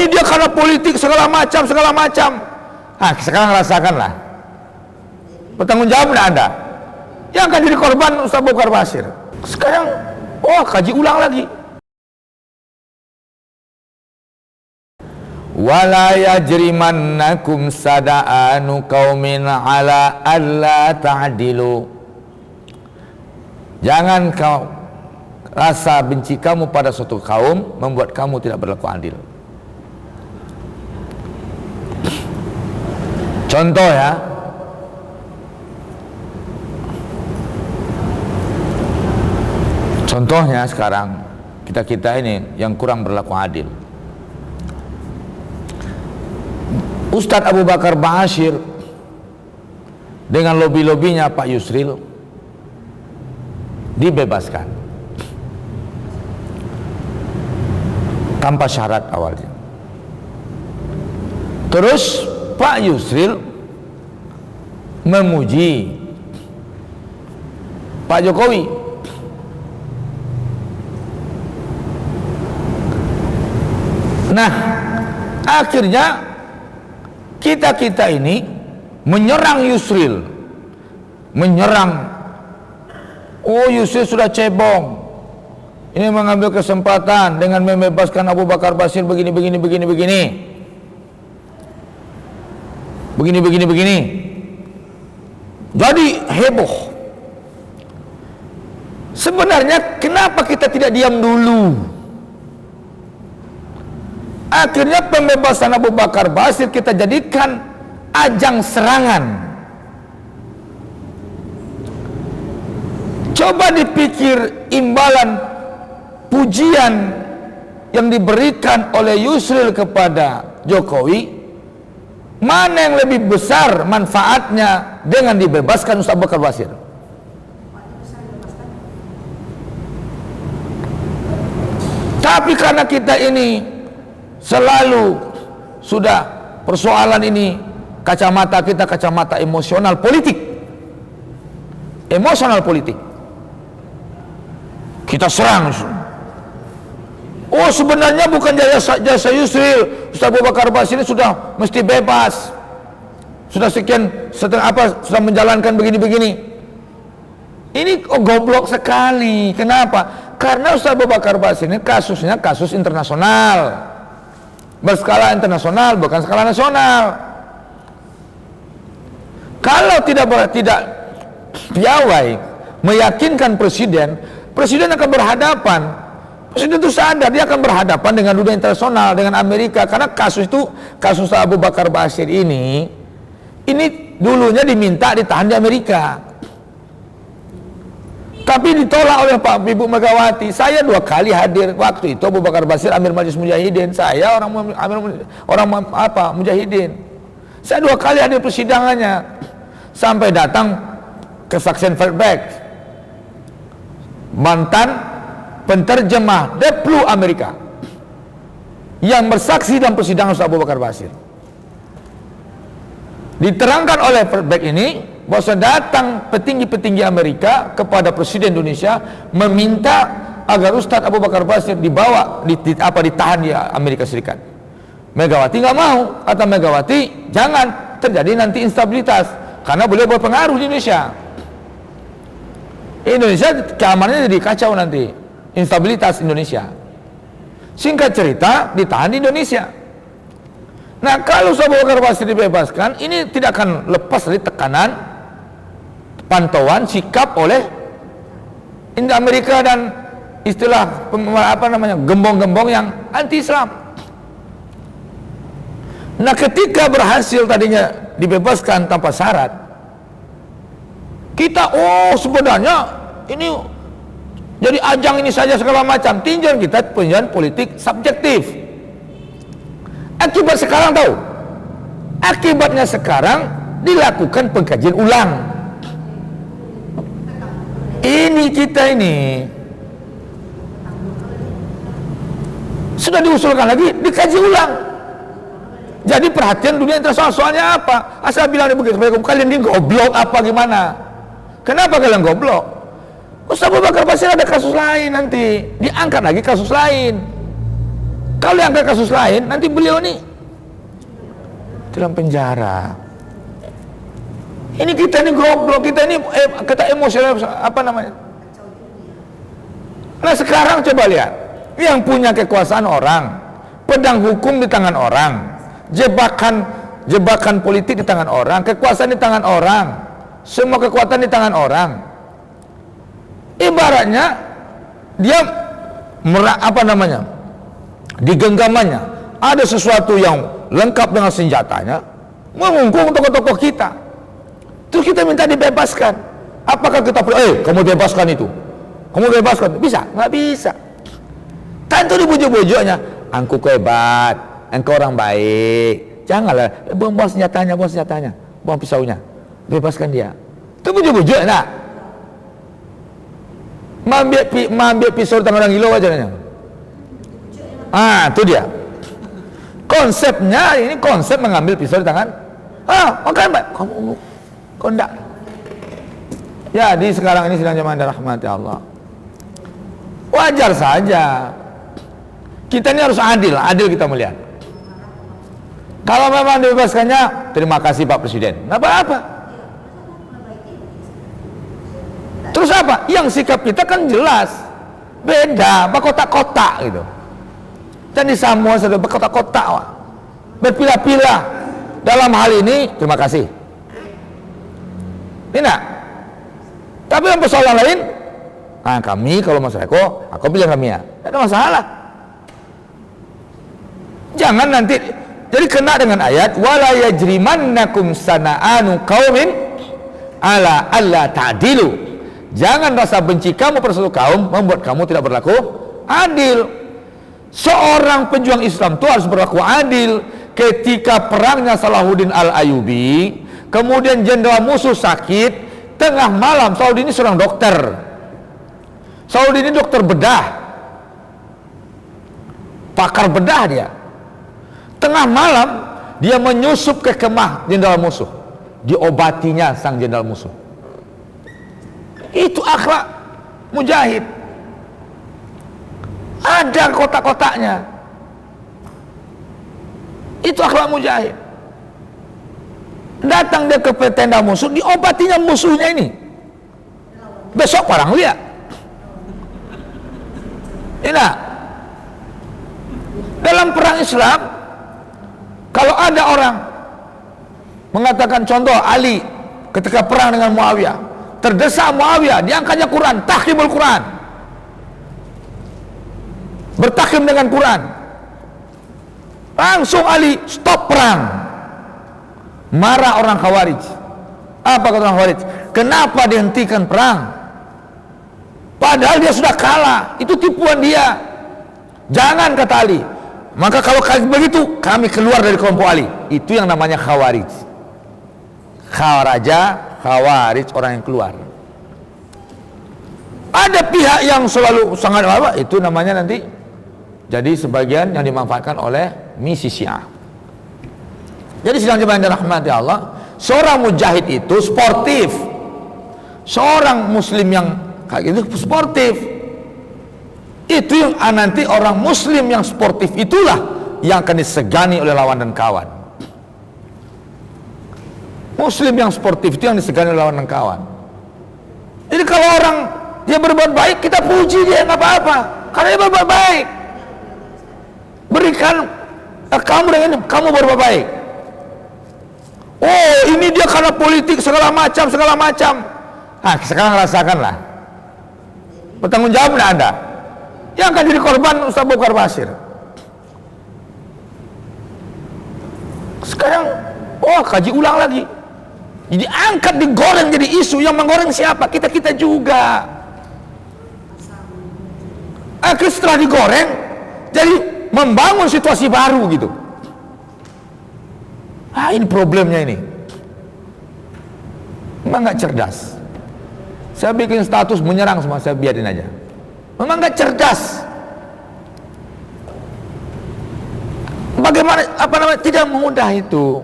ini dia karena politik segala macam. Sekarang rasakanlah. Bertanggung jawab enggak Anda? Yang akan jadi korban Ustaz Abu Bakar Basir. Sekarang, kaji ulang lagi. Wala yajrimannakum sada'anu qaumin ala alla ta'dilu. Jangan kau rasa benci kamu pada suatu kaum membuat kamu tidak berlaku adil. Contoh ya, contohnya sekarang kita ini yang kurang berlaku adil. Ustadz Abu Bakar Basir dengan lobi-lobinya Pak Yusril dibebaskan tanpa syarat awalnya. Terus Pak Yusril memuji Pak Jokowi. Nah, akhirnya kita ini menyerang Yusril, Yusril sudah cebong, ini mengambil kesempatan dengan membebaskan Abu Bakar Basir begini. Jadi heboh. Sebenarnya kenapa kita tidak diam dulu? Akhirnya pembebasan Abu Bakar Basir kita jadikan ajang serangan. Coba dipikir imbalan pujian yang diberikan oleh Yusril kepada Jokowi, mana yang lebih besar manfaatnya dengan dibebaskan Ustaz Abu Bakar Basir? Tapi karena kita ini selalu sudah persoalan ini, kacamata kita kacamata emosional politik, kita serang. Sebenarnya bukan jasa Yusril, Ustaz Abu Bakar Basir ini sudah mesti bebas, sudah sudah menjalankan begini. Ini goblok sekali. Kenapa? Karena Ustaz Abu Bakar Basir ini kasusnya kasus internasional, berskala internasional, bukan skala nasional. Kalau tidak piawai meyakinkan presiden akan berhadapan. Presiden itu sadar dia akan berhadapan dengan dunia internasional, dengan Amerika, karena kasus Abu Bakar Basir ini dulunya ditahan di Amerika, tapi ditolak oleh Ibu Megawati. Saya 2 kali hadir waktu itu. Abu Bakar Basir Amir Majlis Mujahidin, saya orang Mujahidin. Saya 2 kali hadir persidangannya, sampai datang kesaksian Feldberg, mantan penterjemah Deplu Amerika, yang bersaksi dalam persidangan Ustaz Abu Bakar Basir. Diterangkan oleh Feldberg ini bahwa datang petinggi-petinggi Amerika kepada Presiden Indonesia meminta agar Ustadz Abu Bakar Basir ditahan di Amerika Serikat. Megawati nggak mau, kata Megawati, jangan terjadi nanti instabilitas karena beliau berpengaruh di Indonesia. Indonesia keamanannya jadi kacau nanti, instabilitas Indonesia. Singkat cerita, ditahan di Indonesia. Nah, kalau Ustadz Abu Bakar Basir dibebaskan, ini tidak akan lepas dari tekanan pantauan sikap oleh Amerika dan istilah gembong-gembong yang anti-Islam. Nah, ketika berhasil tadinya dibebaskan tanpa syarat, kita sebenarnya ini jadi ajang ini saja segala macam, tinjauan kita tinjauan politik subjektif. Akibat sekarang tahu? Akibatnya sekarang dilakukan pengkajian ulang. Ini kita ini sudah diusulkan lagi, dikaji ulang. Jadi perhatian dunia internasional. Soalnya apa? Asal bilang begitu, kalian ini goblok apa gimana? Kenapa kalian goblok? Ustaz Abu Bakar Basir ada kasus lain, nanti diangkat lagi kasus lain. Kalau yang ke kasus lain, nanti beliau nih dalam penjara. Ini kita ini goblok, kita ini kita emosional, apa namanya? Nah sekarang coba lihat, yang punya kekuasaan orang, pedang hukum di tangan orang, jebakan politik di tangan orang, kekuasaan di tangan orang, semua kekuatan di tangan orang. Ibaratnya dia apa namanya, di genggamannya ada sesuatu yang lengkap dengan senjatanya, mengungkung tokoh-tokoh kita. Terus kita minta dibebaskan. Apakah kita kamu bebaskan itu? Kamu bebaskan? Bisa? Nggak bisa. Tentu dibujuk-bujuknya. Engkau hebat, engkau orang baik. Janganlah, bawa senjatanya, bawa pisaunya. Bebaskan dia. Itu bujuk-bujuk, nak. Ambil pisau di tangan orang gila aja. Itu dia. Konsepnya ini konsep mengambil pisau di tangan. Makanya kamu enggak. Jadi sekarang ini sedang zaman rahmati Allah. Wajar saja. Kita ini harus adil kita melihat. Kalau memang dibebaskannya, terima kasih Pak Presiden. Nggak apa-apa. Terus apa? Yang sikap kita kan jelas. Beda, berkotak-kotak gitu. Dan di Samoa sudah berkotak-kotak, berpilah-pilah. Dalam hal ini, terima kasih. Ini nak. Tapi yang persoalan lain, kami kalau Mas Eko, aku bilang kami ya, tidak ada masalah. Jangan nanti, jadi kena dengan ayat, wala yajrimannakum sana'anu qaumin ala alla ta'dilu. Jangan rasa benci kamu pada suatu kaum membuat kamu tidak berlaku adil. Seorang pejuang Islam itu harus berlaku adil. Ketika perangnya Salahuddin Al-Ayyubi, kemudian jenderal musuh sakit, tengah malam, Salahuddin ini seorang dokter. Salahuddin ini dokter bedah, pakar bedah dia. Tengah malam, dia menyusup ke kemah jenderal musuh, diobatinya sang jenderal musuh. Itu akhlak mujahid. Ada kotak-kotaknya. Itu akhlak mujahid. Datang dia ke tenda musuh, diobatinya musuhnya ini. Besok perang lihat. Ini dalam perang Islam, kalau ada orang mengatakan, contoh Ali ketika perang dengan Muawiyah, terdesak Muawiyah, diangkatnya Quran, tahkimul Quran, bertakim dengan Quran, langsung Ali stop perang. Marah orang Khawarij. Apa kata orang Khawarij? Kenapa dihentikan perang? Padahal dia sudah kalah. Itu tipuan dia. Jangan, kata Ali. Maka kalau begitu, kami keluar dari kelompok Ali. Itu yang namanya Khawarij. Khawarij, orang yang keluar. Ada pihak yang selalu sangat apa? Itu namanya nanti jadi sebagian yang dimanfaatkan oleh misi Syiah. Jadi sedang jemaah yang dirahmati Allah, seorang mujahid itu sportif. Seorang muslim yang kayak gitu sportif. Itu yang nanti orang muslim yang sportif itulah yang akan disegani oleh lawan dan kawan. Muslim yang sportif itu yang disegani oleh lawan dan kawan. Jadi kalau orang dia berbuat baik, kita puji dia, nggak apa-apa, karena dia berbuat baik. Berikan kamu dengan ini, kamu berbuat baik. Oh, ini dia karena politik segala macam. Sekarang rasakanlah. Bertanggung jawab enggak Anda? Yang akan jadi korban Ustaz Bokar Basir. Sekarang, kaji ulang lagi. Jadi angkat, digoreng jadi isu. Yang menggoreng siapa? Kita juga. Setelah digoreng, jadi membangun situasi baru gitu. Ini problemnya ini. Memang nggak cerdas. Saya bikin status menyerang semua, saya biarin aja. Memang nggak cerdas. Bagaimana, tidak mudah itu.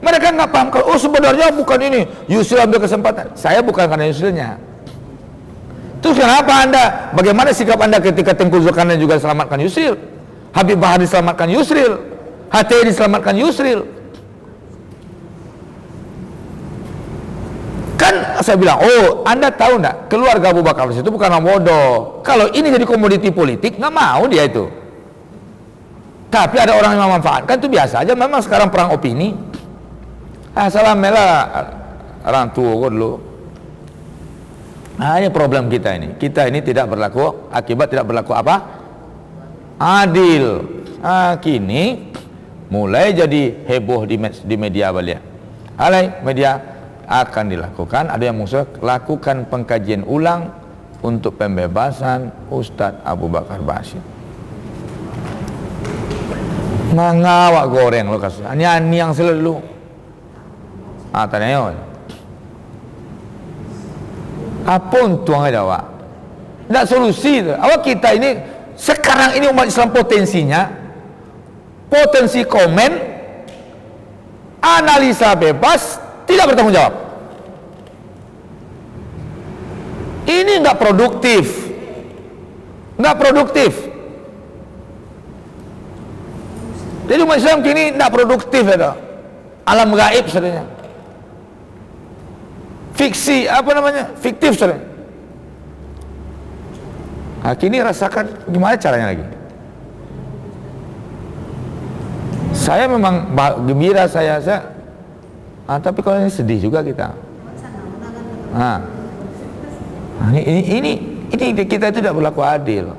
Mereka nggak paham kalau sebenarnya bukan ini, Yusril ambil kesempatan. Saya bukan karena Yusrilnya. Terus kenapa Anda? Bagaimana sikap Anda ketika Tengku Zulkarnain juga selamatkan Yusril? Habib Bahar diselamatkan Yusril, HTI diselamatkan Yusril. Kan saya bilang, oh Anda tahu enggak, keluarga Abu Bakar itu bukan orang bodoh. Kalau ini jadi komoditi politik, nggak mau dia itu. Tapi ada orang yang memanfaatkan, itu biasa aja. Memang sekarang perang opini. Assalamualaikum orang tua kok dulu. Hanya problem kita ini tidak berlaku, akibat tidak berlaku apa? Adil. Kini mulai jadi heboh di media balik. Alai media akan dilakukan, ada yang musuh lakukan pengkajian ulang untuk pembebasan Ustadz Abu Bakar Bashir. Mangawak goreng lo kasus. Ini yang selalu. Tanya apa untung aja awak? Tidak solusi. Awak kita ini sekarang ini umat Islam potensi komen, analisa bebas, tidak bertanggung jawab. Ini nggak produktif, Jadi umat Islam kini nggak produktif ya, alam gaib sebenarnya. Fiksi, fiktif saudara. Kini rasakan gimana caranya lagi. Saya memang gembira tapi kalau ini sedih juga kita. Ini kita itu tidak berlaku adil.